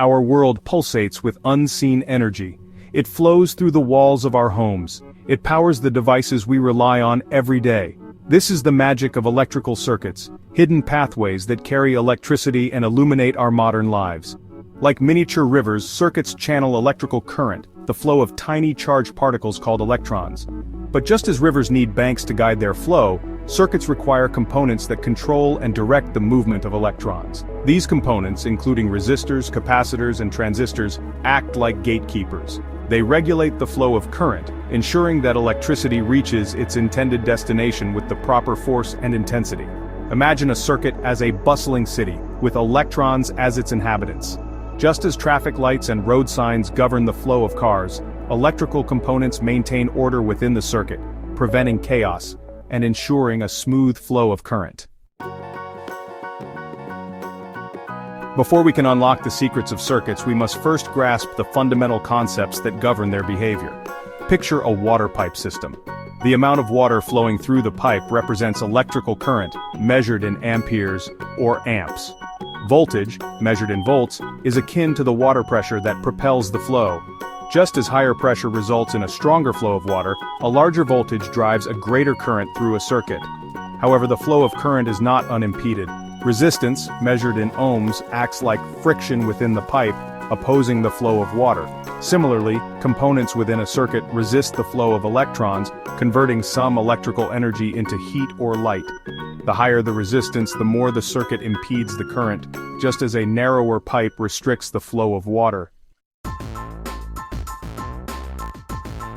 Our world pulsates with unseen energy. It flows through the walls of our homes. It powers the devices we rely on every day. This is the magic of electrical circuits, hidden pathways that carry electricity and illuminate our modern lives. Like miniature rivers, circuits channel electrical current, the flow of tiny charged particles called electrons. But just as rivers need banks to guide their flow, circuits require components that control and direct the movement of electrons. These components, including resistors, capacitors, and transistors, act like gatekeepers. They regulate the flow of current, ensuring that electricity reaches its intended destination with the proper force and intensity. Imagine a circuit as a bustling city, with electrons as its inhabitants. Just as traffic lights and road signs govern the flow of cars, electrical components maintain order within the circuit, preventing chaos and ensuring a smooth flow of current. Before we can unlock the secrets of circuits, we must first grasp the fundamental concepts that govern their behavior. Picture a water pipe system. The amount of water flowing through the pipe represents electrical current, measured in amperes or amps. Voltage, measured in volts, is akin to the water pressure that propels the flow. Just as higher pressure results in a stronger flow of water, a larger voltage drives a greater current through a circuit. However, the flow of current is not unimpeded. Resistance, measured in ohms, acts like friction within the pipe, opposing the flow of water. Similarly, components within a circuit resist the flow of electrons, converting some electrical energy into heat or light. The higher the resistance, the more the circuit impedes the current, just as a narrower pipe restricts the flow of water.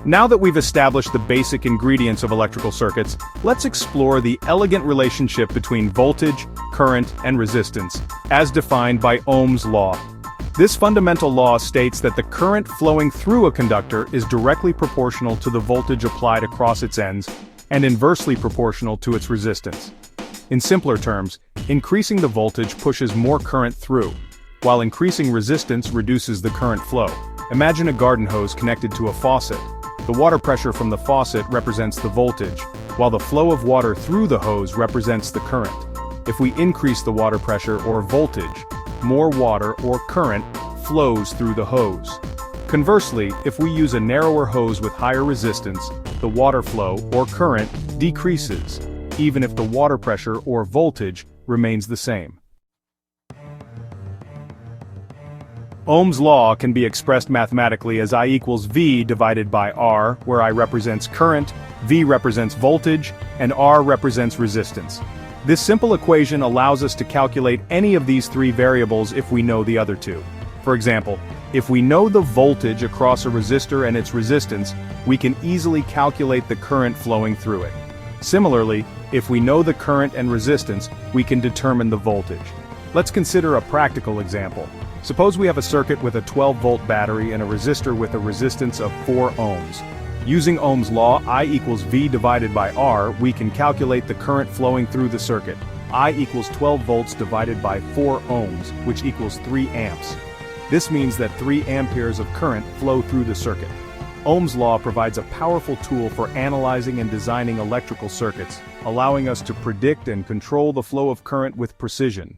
Now that we've established the basic ingredients of electrical circuits, let's explore the elegant relationship between voltage, current, and resistance, as defined by Ohm's law. This fundamental law states that the current flowing through a conductor is directly proportional to the voltage applied across its ends, and inversely proportional to its resistance. In simpler terms, increasing the voltage pushes more current through, while increasing resistance reduces the current flow. Imagine a garden hose connected to a faucet. The water pressure from the faucet represents the voltage, while the flow of water through the hose represents the current. If we increase the water pressure or voltage, more water or current flows through the hose. Conversely, if we use a narrower hose with higher resistance, the water flow or current decreases, even if the water pressure or voltage remains the same. Ohm's law can be expressed mathematically as I equals V divided by R, where I represents current, V represents voltage, and R represents resistance. This simple equation allows us to calculate any of these three variables if we know the other two. For example, if we know the voltage across a resistor and its resistance, we can easily calculate the current flowing through it. Similarly, if we know the current and resistance, we can determine the voltage. Let's consider a practical example. Suppose we have a circuit with a 12-volt battery and a resistor with a resistance of 4 ohms. Using Ohm's law, I equals V divided by R, we can calculate the current flowing through the circuit. I equals 12 volts divided by 4 ohms, which equals 3 amps. This means that 3 amperes of current flow through the circuit. Ohm's law provides a powerful tool for analyzing and designing electrical circuits, allowing us to predict and control the flow of current with precision.